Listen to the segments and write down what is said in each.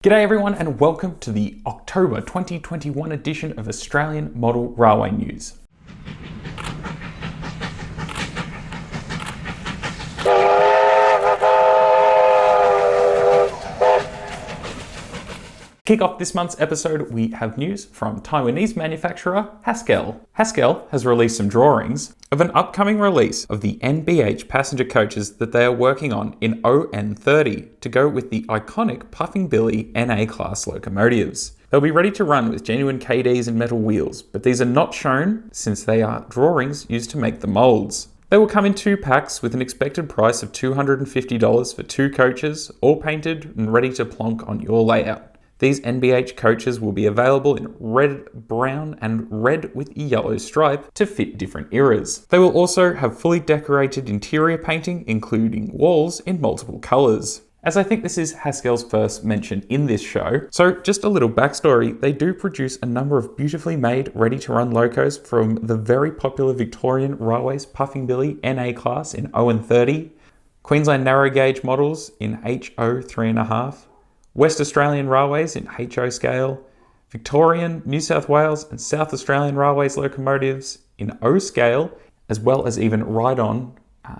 G'day everyone and welcome to the October 2021 edition of Australian Model Railway News. Kick off this month's episode, we have news from Taiwanese manufacturer Haskell. Haskell has released some drawings of an upcoming release of the MTH passenger coaches that they are working on in ON30 to go with the iconic Puffing Billy NA class locomotives. They'll be ready to run with genuine KDs and metal wheels, but these are not shown since they are drawings used to make the molds. They will come in 2 packs with an expected price of $250 for 2 coaches, all painted and ready to plonk on your layout. These MTH coaches will be available in red, brown and red with a yellow stripe to fit different eras. They will also have fully decorated interior painting, including walls in multiple colours. As I think this is Haskell's first mention in this show, so just a little backstory, they do produce a number of beautifully made, ready-to-run locos from the very popular Victorian Railways Puffing Billy NA class in ON30, Queensland narrow gauge models in HO 3.5, West Australian Railways in HO scale, Victorian, New South Wales and South Australian Railways locomotives in O scale, as well as even ride-on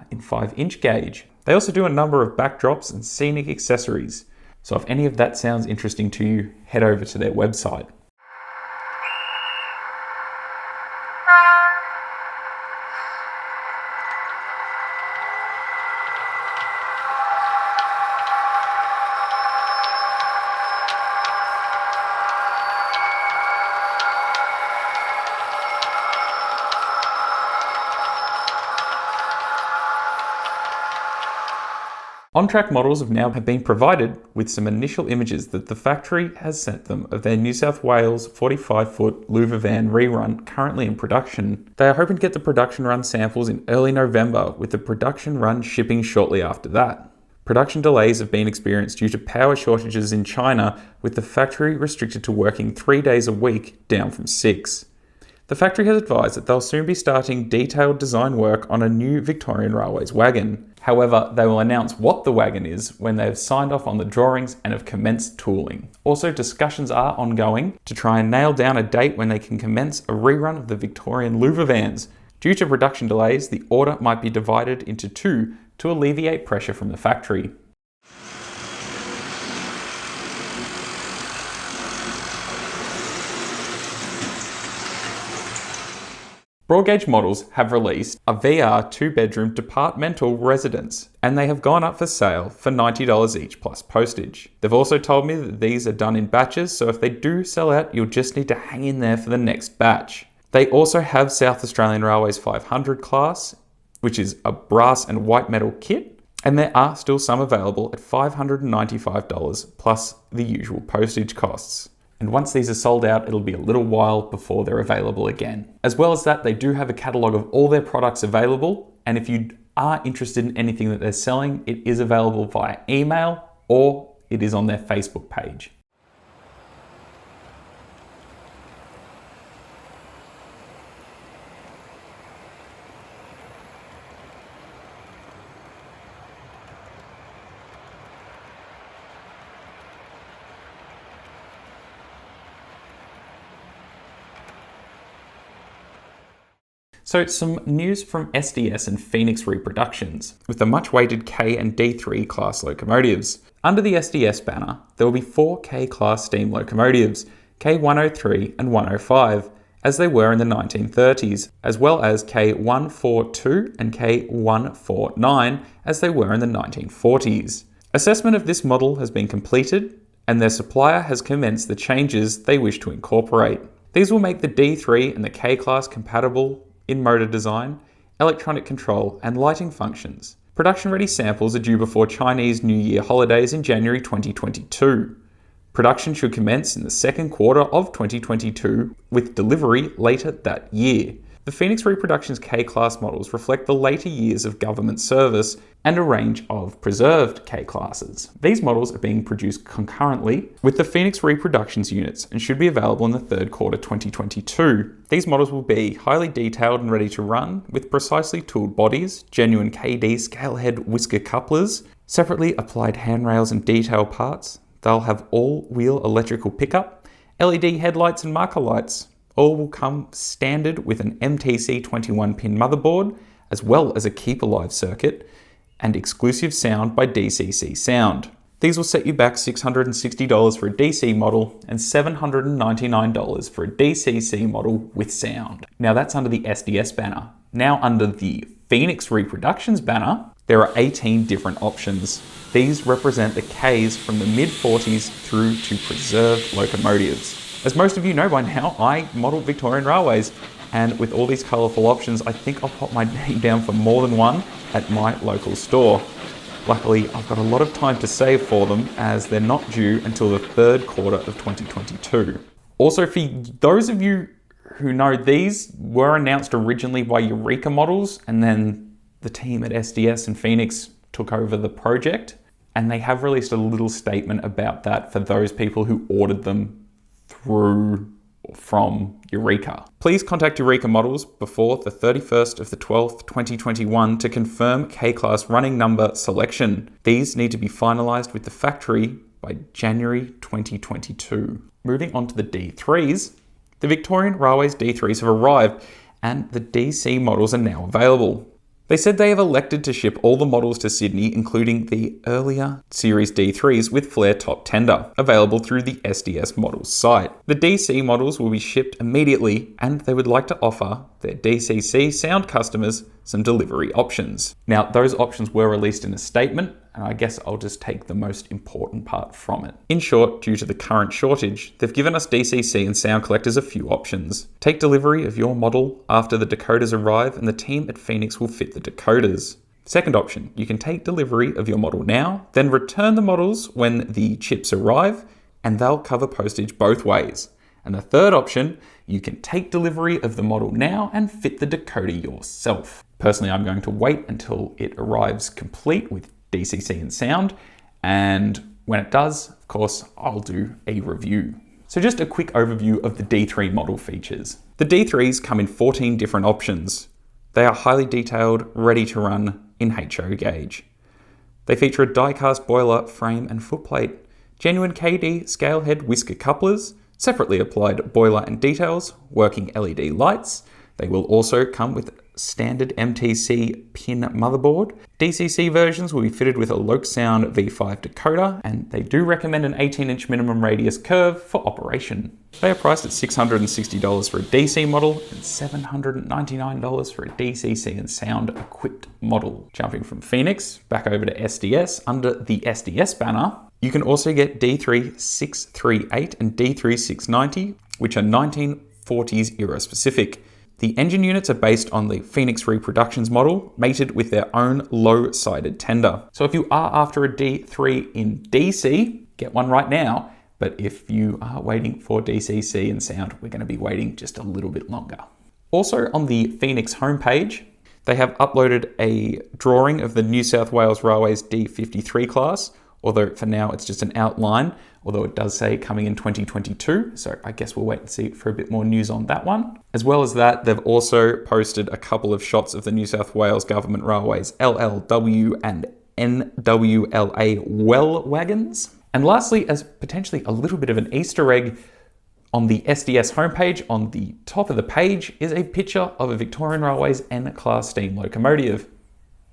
in 5-inch gauge. They also do a number of backdrops and scenic accessories. So if any of that sounds interesting to you, head over to their website. On-track models have now been provided with some initial images that the factory has sent them of their New South Wales 45-foot louver van rerun currently in production. They are hoping to get the production run samples in early November, with the production run shipping shortly after that. Production delays have been experienced due to power shortages in China, with the factory restricted to working 3 days a week, down from 6. The factory has advised that they'll soon be starting detailed design work on a new Victorian Railways wagon. However, they will announce what the wagon is when they have signed off on the drawings and have commenced tooling. Also, discussions are ongoing to try and nail down a date when they can commence a rerun of the Victorian louver vans. Due to production delays, the order might be divided into 2 to alleviate pressure from the factory. Broad gauge models have released a VR 2-bedroom departmental residence, and they have gone up for sale for $90 each plus postage. They've also told me that these are done in batches, so if they do sell out, you'll just need to hang in there for the next batch. They also have South Australian Railways 500 class, which is a brass and white metal kit, and there are still some available at $595 plus the usual postage costs. And once these are sold out, it'll be a little while before they're available again. As well as that, they do have a catalogue of all their products available, and if you are interested in anything that they're selling, it is available via email or it is on their Facebook page. So some news from SDS and Phoenix Reproductions, with the much-awaited K and D3 class locomotives. Under the SDS banner, there will be 4 K class steam locomotives, K103 and 105, as they were in the 1930s, as well as K142 and K149, as they were in the 1940s. Assessment of this model has been completed, and their supplier has commenced the changes they wish to incorporate. These will make the D3 and the K class compatible in motor design, electronic control and lighting functions. Production-ready samples are due before Chinese New Year holidays in January 2022. Production should commence in the second quarter of 2022, with delivery later that year. The Phoenix Reproductions K-Class models reflect the later years of government service and a range of preserved K-Classes. These models are being produced concurrently with the Phoenix Reproductions units and should be available in the third quarter 2022. These models will be highly detailed and ready to run, with precisely tooled bodies, genuine KD scale head Wuiske couplers, separately applied handrails and detail parts, They'll have all-wheel electrical pickup, LED headlights and marker lights. All will come standard with an MTC 21-pin motherboard, as well as a Keep Alive circuit, and exclusive sound by DCC Sound. These will set you back $660 for a DC model and $799 for a DCC model with sound. Now that's under the SDS banner. Now under the Phoenix Reproductions banner, there are 18 different options. These represent the Ks from the mid-40s through to preserved locomotives. As most of you know by now, I model Victorian railways, and with all these colourful options, I think I'll pop my name down for more than one at my local store. Luckily, I've got a lot of time to save for them as they're not due until the third quarter of 2022. Also, for those of you who know, these were announced originally by Wuiske Models, and then the team at SDS and Phoenix took over the project, and they have released a little statement about that for those people who ordered them from Wuiske. Please contact Wuiske Models before the 31st of the 12th, 2021 to confirm K-Class running number selection. These need to be finalised with the factory by January 2022. Moving on to the D3s, the Victorian Railways D3s have arrived and the DC models are now available. They said they have elected to ship all the models to Sydney, including the earlier Series D3s with flare top tender, available through the SDS Models site. The DC models will be shipped immediately, and they would like to offer their DCC Sound customers some delivery options. Now, those options were released in a statement, and I guess I'll just take the most important part from it. In short, due to the current shortage, they've given us DCC and sound collectors a few options. Take delivery of your model after the decoders arrive, and the team at Phoenix will fit the decoders. Second option, you can take delivery of your model now, then return the models when the chips arrive, and they'll cover postage both ways. And the third option, you can take delivery of the model now and fit the decoder yourself. Personally, I'm going to wait until it arrives complete with DCC and sound, and when it does, of course, I'll do a review. So just a quick overview of the D3 model features. The D3s come in 14 different options. They are highly detailed, ready to run in HO gauge. They feature a die-cast boiler, frame and footplate, genuine KD scale head Wuiske couplers, separately applied boiler and details, working LED lights. They will also come with standard MTC pin motherboard. DCC versions will be fitted with a Loc Sound V5 decoder, and they do recommend an 18-inch minimum radius curve for operation. They are priced at $660 for a DC model and $799 for a DCC and sound equipped model. Jumping from Phoenix back over to SDS, under the SDS banner, you can also get D3638 and D3690, which are 1940s era specific. The engine units are based on the Phoenix Reproductions model, mated with their own low-sided tender. So if you are after a D3 in DC, get one right now. But if you are waiting for DCC and sound, we're going to be waiting just a little bit longer. Also on the Phoenix homepage, they have uploaded a drawing of the New South Wales Railways D53 class, although for now it's just an outline, although it does say coming in 2022. So I guess we'll wait and see for a bit more news on that one. As well as that, they've also posted a couple of shots of the New South Wales Government Railways LLW and NWLA well wagons. And lastly, as potentially a little bit of an Easter egg, on the SDS homepage, on the top of the page, is a picture of a Victorian Railways N-class steam locomotive.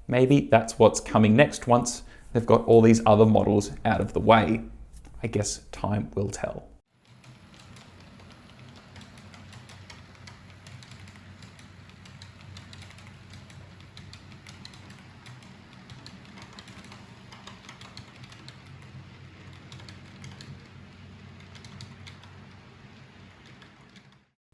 Maybe that's what's coming next once they've got all these other models out of the way. I guess time will tell.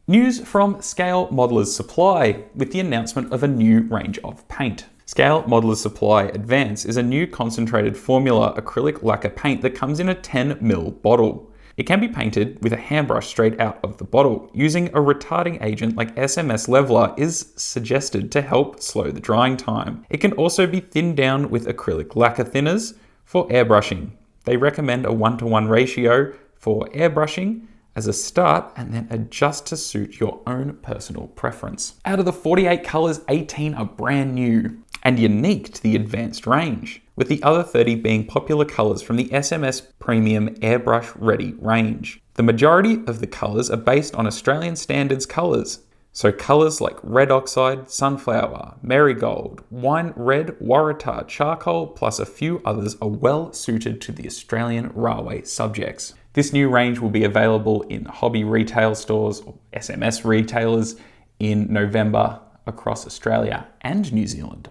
News from Scale Modelers Supply with the announcement of a new range of paint. Scale Modelers Supply Advance is a new concentrated formula acrylic lacquer paint that comes in a 10ml bottle. It can be painted with a hand brush straight out of the bottle. Using a retarding agent like SMS Leveler is suggested to help slow the drying time. It can also be thinned down with acrylic lacquer thinners for airbrushing. They recommend a 1:1 ratio for airbrushing as a start and then adjust to suit your own personal preference. Out of the 48 colors, 18 are brand new and unique to the advanced range. with the other 30 being popular colours from the SMS Premium Airbrush Ready range. The majority of the colours are based on Australian standards colours, so colours like red oxide, sunflower, marigold, wine red, waratah, charcoal, plus a few others are well suited to the Australian railway subjects. This new range will be available in hobby retail stores or SMS retailers in November across Australia and New Zealand.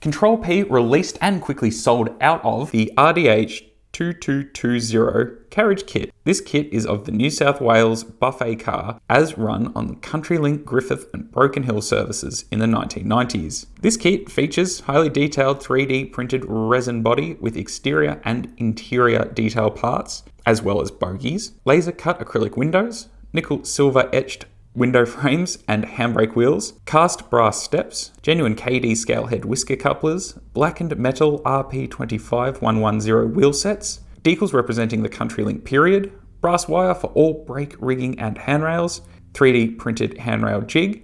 Control P released and quickly sold out of the RDH 2220 carriage kit. This kit is of the New South Wales buffet car as run on the CountryLink, Griffith and Broken Hill services in the 1990s. This kit features highly detailed 3D printed resin body with exterior and interior detail parts, as well as bogies, laser cut acrylic windows, nickel silver etched window frames and handbrake wheels, cast brass steps, genuine KD scale head whisker couplers, blackened metal RP25110 wheel sets, decals representing the CountryLink period, brass wire for all brake rigging and handrails, 3D printed handrail jig,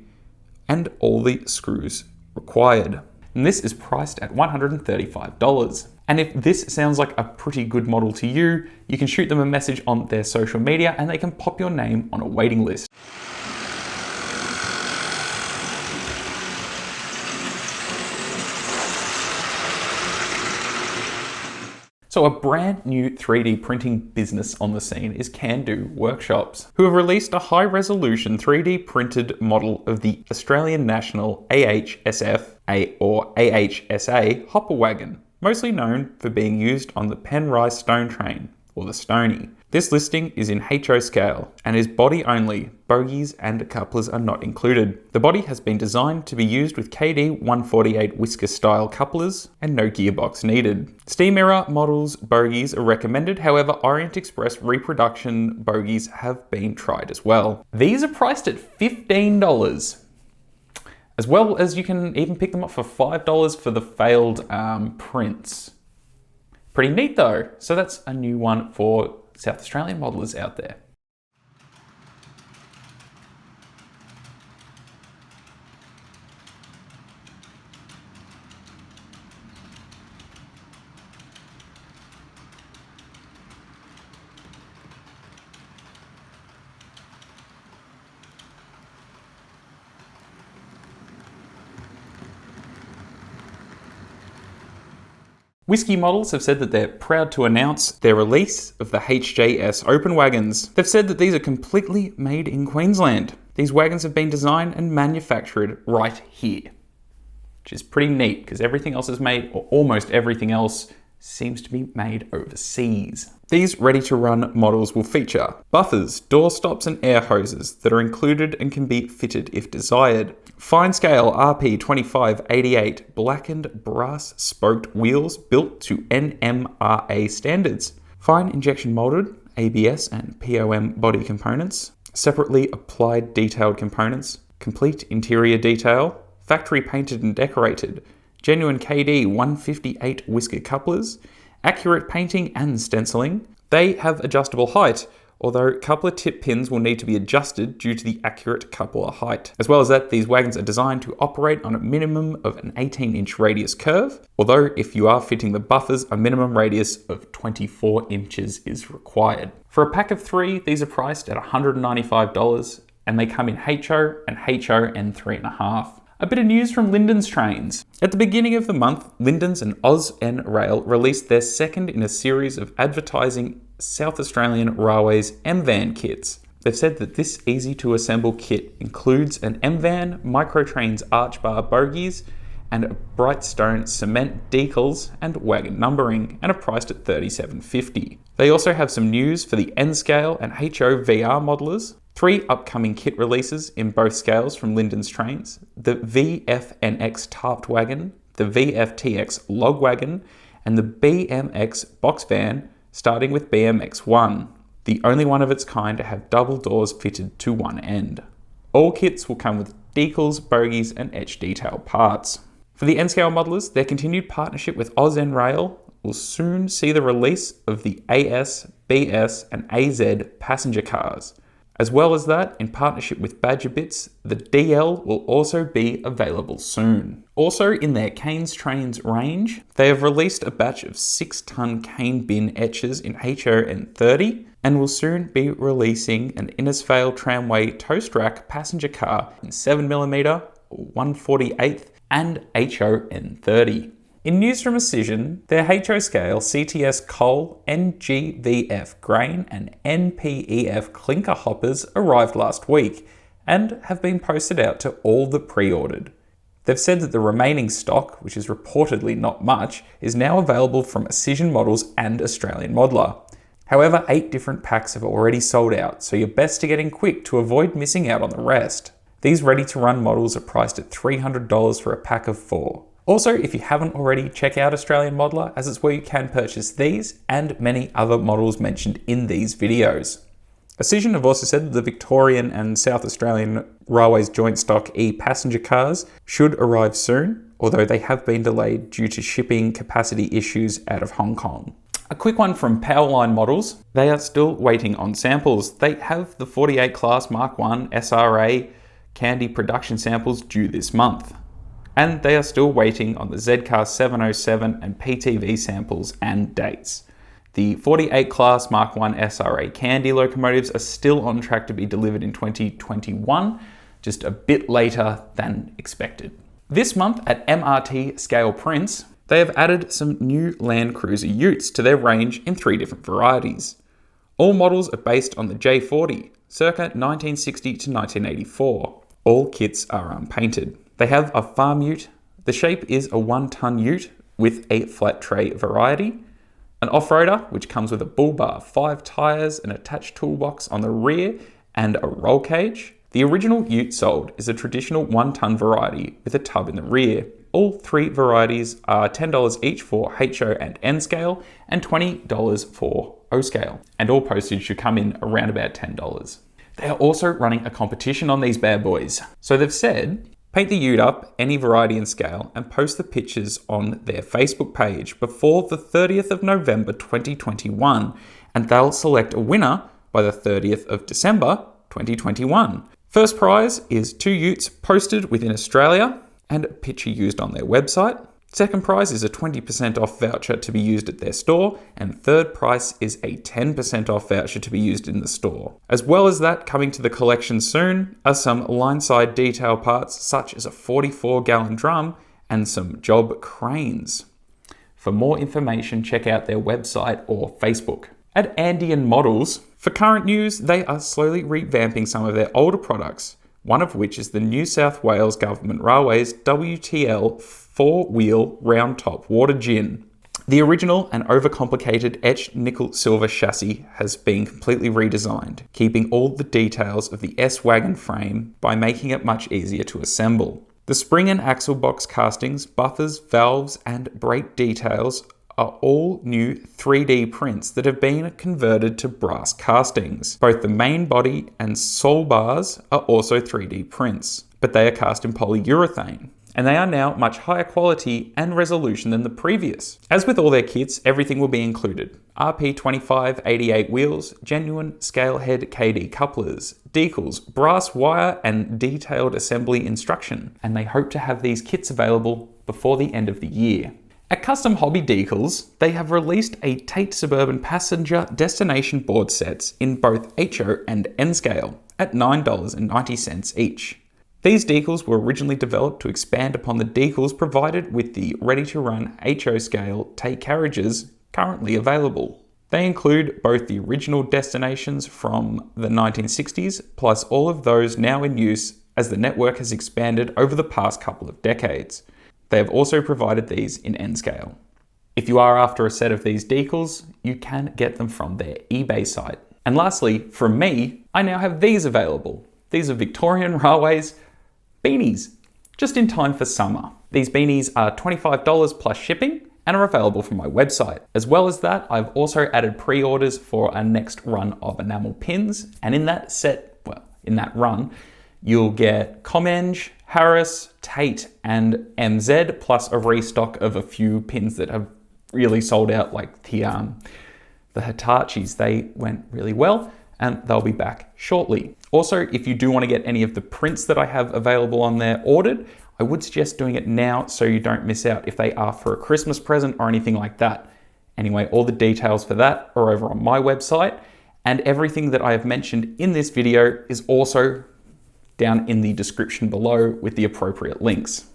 and all the screws required. And this is priced at $135. And if this sounds like a pretty good model to you, you can shoot them a message on their social media and they can pop your name on a waiting list. So a brand new 3D printing business on the scene is Kandu Workshops, who have released a high-resolution 3D printed model of the Australian National AHSF or AHSA hopper wagon, mostly known for being used on the Penrith Stone Train, or the Sony. This listing is in HO scale and is body only. Bogies and couplers are not included. The body has been designed to be used with KD 148 whisker style couplers and no gearbox needed. Steam era models bogies are recommended, however Orient Express reproduction bogies have been tried as well. These are priced at $15, as well as you can even pick them up for $5 for the failed prints. Pretty neat though, so that's a new one for South Australian modelers out there. Wuiske Models have said that they're proud to announce their release of the HJS Open Wagons. They've said that these are completely made in Queensland. These wagons have been designed and manufactured right here, which is pretty neat because everything else is made, or almost everything else, seems to be made overseas. These ready-to-run models will feature buffers, door stops and air hoses that are included and can be fitted if desired. Fine scale RP2588 blackened brass spoked wheels built to NMRA standards. Fine injection molded ABS and POM body components. Separately applied detailed components. Complete interior detail. Factory painted and decorated. Genuine KD 158 whisker couplers, accurate painting and stenciling. They have adjustable height, although coupler tip pins will need to be adjusted due to the accurate coupler height. As well as that, these wagons are designed to operate on a minimum of an 18-inch radius curve, although if you are fitting the buffers, a minimum radius of 24 inches is required. For a pack of 3, these are priced at $195, and they come in HO and HO and 3.5. A bit of news from Lyndons Trains. At the beginning of the month, Lyndons and Rail released their second in a series of advertising South Australian Railways M-Van kits. They've said that this easy-to-assemble kit includes an M-Van, Microtrains arch bar bogies, and a Brightstone cement decals and wagon numbering, and are priced at $37.50. They also have some news for the N-Scale and HO VR modelers. 3 upcoming kit releases in both scales from Lyndons Trains: the VFNX Tarped Wagon, the VFTX Log Wagon, and the BMX Box Van, starting with BMX1, the only one of its kind to have double doors fitted to one end. All kits will come with decals, bogies, and etch detail parts. For For the N-Scale modelers, their continued partnership with AusNrail will soon see the release of the AS, BS and AZ passenger cars. As well as that, in partnership with Badger Bits, the DL will also be available soon. Also in their Canes Trains range, they have released a batch of 6-ton cane bin etchers in HON30 and will soon be releasing an Innisfail tramway toast rack passenger car in 7mm, 1/48 and HON30. In news from Auscision, their HO scale CTS coal, NGVF grain and NPEF clinker hoppers arrived last week and have been posted out to all that pre-ordered. They've said that the remaining stock, which is reportedly not much, is now available from Auscision Models and Australian Modeler. However, 8 different packs have already sold out, so you're best to get in quick to avoid missing out on the rest. These ready-to-run models are priced at $300 for a pack of 4. Also, if you haven't already, check out Australian Modeler, as it's where you can purchase these and many other models mentioned in these videos. Auscision have also said that the Victorian and South Australian Railways joint stock e-passenger cars should arrive soon, although they have been delayed due to shipping capacity issues out of Hong Kong. A quick one from Powerline Models. They are still waiting on samples. They have the 48 class Mark I SRA Candy production samples due this month. And they are still waiting on the ZCar 707 and PTV samples and dates. The 48 class Mark I SRA Candy locomotives are still on track to be delivered in 2021, just a bit later than expected. This month at MRT Scale Prints, they have added some new Land Cruiser utes to their range in 3 different varieties. All models are based on the J40, circa 1960 to 1984. All kits are unpainted. They have a farm ute. The shape is a 1-ton ute with a flat tray variety, an off-roader which comes with a bull bar, 5 tyres, an attached toolbox on the rear and a roll cage. The original ute sold is a traditional 1-ton variety with a tub in the rear. All 3 varieties are $10 each for HO and N scale and $20 for O scale, and all postage should come in around about $10. They are also running a competition on these bad boys. So they've said, paint the ute up, any variety and scale, and post the pictures on their Facebook page before the 30th of November 2021, and they'll select a winner by the 30th of December 2021. First prize is 2 utes posted within Australia and a picture used on their website. Second prize is a 20% off voucher to be used at their store, and third prize is a 10% off voucher to be used in the store. As well as that, coming to the collection soon are some line-side detail parts such as a 44-gallon drum and some job cranes. For more information, check out their website or Facebook. At AndIan Models, for current news, they are slowly revamping some of their older products, one of which is the New South Wales Government Railways WTL 4-wheel round-top water gin. The original and overcomplicated etched nickel-silver chassis has been completely redesigned, keeping all the details of the S-wagon frame by making it much easier to assemble. The spring and axle box castings, buffers, valves and brake details are all new 3D prints that have been converted to brass castings. Both the main body and sole bars are also 3D prints, but they are cast in polyurethane, and they are now much higher quality and resolution than the previous. As with all their kits, everything will be included. RP2588 wheels, genuine scale head KD couplers, decals, brass wire and detailed assembly instruction, and they hope to have these kits available before the end of the year. At Custom Hobby Decals, they have released a Tate Suburban passenger destination board sets in both HO and N scale at $9.90 each. These decals were originally developed to expand upon the decals provided with the ready-to-run HO scale Tate carriages currently available. They include both the original destinations from the 1960s plus all of those now in use as the network has expanded over the past couple of decades. They have also provided these in N scale. If you are after a set of these decals, you can get them from their eBay site. And lastly, from me, I now have these available. These are Victorian Railways beanies, just in time for summer. These beanies are $25 plus shipping and are available from my website. As well as that, I've also added pre-orders for our next run of enamel pins. And in that set, in that run, you'll get Comenge, Paris, Tate, and MZ, plus a restock of a few pins that have really sold out, like the Hitachis. They went really well, and they'll be back shortly. Also, if you do want to get any of the prints that I have available on there ordered, I would suggest doing it now so you don't miss out if they are for a Christmas present or anything like that. Anyway, all the details for that are over on my website, and everything that I have mentioned in this video is also down in the description below with the appropriate links.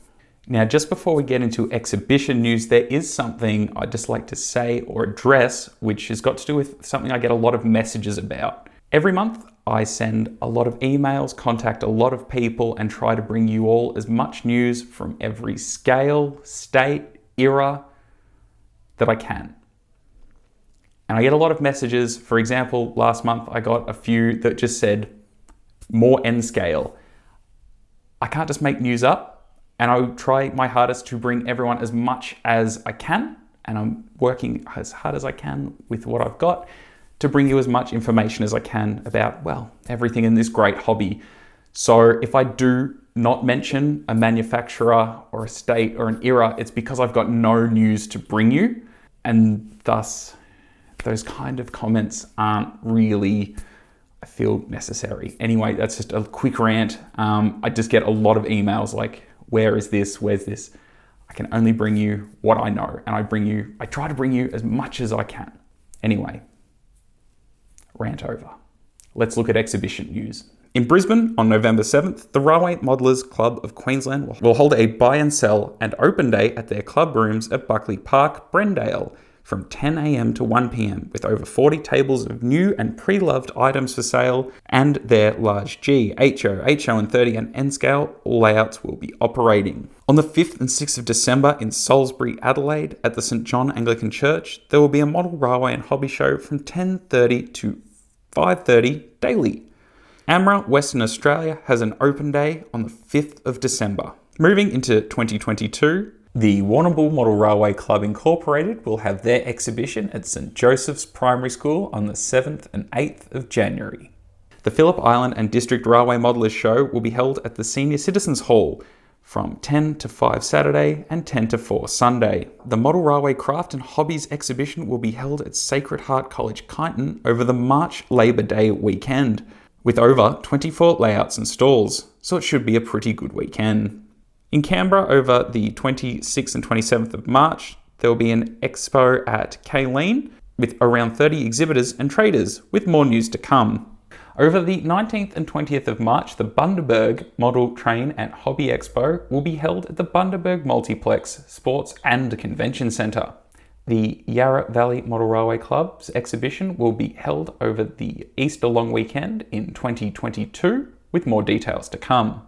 Now, just before we get into exhibition news, there is something I'd just like to say or address, which has got to do with something I get a lot of messages about. Every month, I send a lot of emails, contact a lot of people, and try to bring you all as much news from every scale, state, era that I can. And I get a lot of messages. For example, last month I got a few that just said, more N scale. I can't just make news up, and I try my hardest to bring everyone as much as I can, and I'm working as hard as I can with what I've got to bring you as much information as I can about, well, everything in this great hobby. So if I do not mention a manufacturer or a state or an era, it's because I've got no news to bring you, and thus those kind of comments aren't really, I feel, necessary. Anyway, that's just a quick rant. I just get a lot of emails like, where is this? Where's this? I can only bring you what I know, and I try to bring you as much as I can. Anyway, rant over. Let's look at exhibition news. In Brisbane on November 7th, the Railway Modelers Club of Queensland will hold a buy and sell and open day at their club rooms at Buckley Park, Brendale, from 10 a.m. to 1 p.m. with over 40 tables of new and pre-loved items for sale, and their large G, HO, and 30 and N scale layouts will be operating. On the 5th and 6th of December in Salisbury, Adelaide at the St John Anglican Church, there will be a model railway and hobby show from 10:30 to 5:30 daily. AMRA Western Australia has an open day on the 5th of December. Moving into 2022, the Warrnambool Model Railway Club Incorporated will have their exhibition at St Joseph's Primary School on the 7th and 8th of January. The Phillip Island and District Railway Modelers Show will be held at the Senior Citizens Hall from 10 to 5 Saturday and 10 to 4 Sunday. The Model Railway Craft and Hobbies exhibition will be held at Sacred Heart College, Kyneton over the March Labour Day weekend, with over 24 layouts and stalls, so it should be a pretty good weekend. In Canberra over the 26th and 27th of March, there will be an expo at Kayleen with around 30 exhibitors and traders, with more news to come. Over the 19th and 20th of March, the Bundaberg Model Train and Hobby Expo will be held at the Bundaberg Multiplex Sports and Convention Centre. The Yarra Valley Model Railway Club's exhibition will be held over the Easter long weekend in 2022, with more details to come.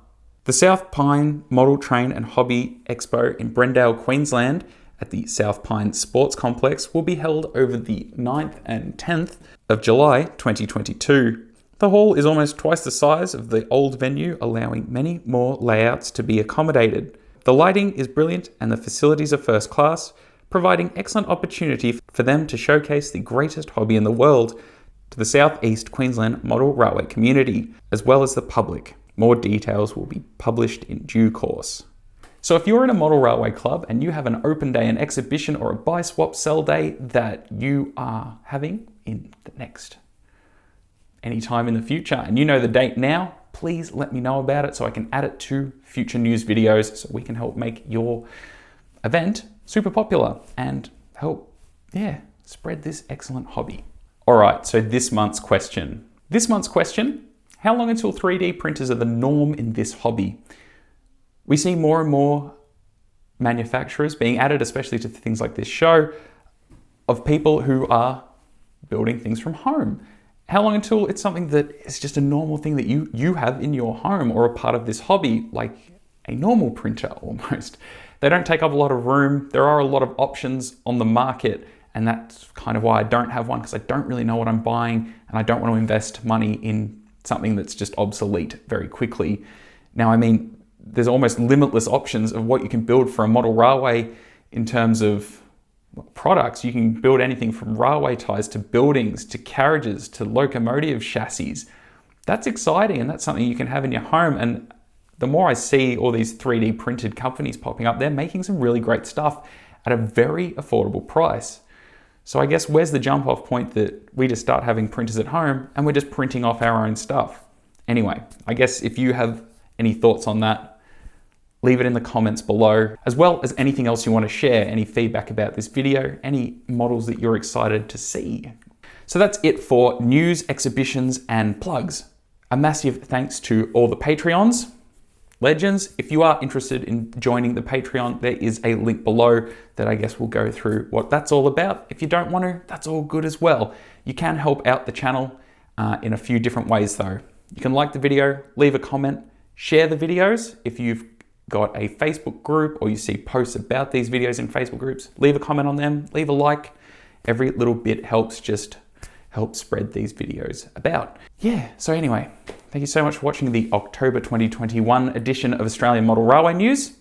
The South Pine Model Train and Hobby Expo in Brendale, Queensland at the South Pine Sports Complex will be held over the 9th and 10th of July 2022. The hall is almost twice the size of the old venue, allowing many more layouts to be accommodated. The lighting is brilliant and the facilities are first class, providing excellent opportunity for them to showcase the greatest hobby in the world to the South East Queensland Model Railway community, as well as the public. More details will be published in due course. So if you're in a model railway club and you have an open day, an exhibition, or a buy, swap, sell day that you are having in the next anytime in the future, and you know the date now, please let me know about it so I can add it to future news videos so we can help make your event super popular and help, spread this excellent hobby. All right, so this month's question. How long until 3D printers are the norm in this hobby? We see more and more manufacturers being added, especially to things like this show, of people who are building things from home. How long until it's something that is just a normal thing that you have in your home or a part of this hobby, like a normal printer almost? They don't take up a lot of room. There are a lot of options on the market, and that's kind of why I don't have one, because I don't really know what I'm buying and I don't want to invest money in something that's just obsolete very quickly. Now, I mean, there's almost limitless options of what you can build for a model railway in terms of products. You can build anything from railway ties to buildings to carriages to locomotive chassis. That's exciting, and that's something you can have in your home. And the more I see all these 3D printed companies popping up, they're making some really great stuff at a very affordable price. So I guess where's the jump off point that we just start having printers at home and we're just printing off our own stuff? Anyway, I guess if you have any thoughts on that, leave it in the comments below, as well as anything else you want to share, any feedback about this video, any models that you're excited to see. So that's it for news, exhibitions, and plugs. A massive thanks to all the Patreons. Legends, if you are interested in joining the Patreon, there is a link below that I guess will go through what that's all about. If you don't want to, that's all good as well. You can help out the channel in a few different ways though. You can like the video, leave a comment, share the videos. If you've got a Facebook group or you see posts about these videos in Facebook groups, leave a comment on them, leave a like. Every little bit helps, just help spread these videos about. Yeah, so anyway, thank you so much for watching the October 2021 edition of Australian Model Railway News. And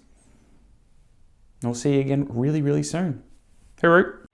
we'll see you again really, really soon. Hooroo!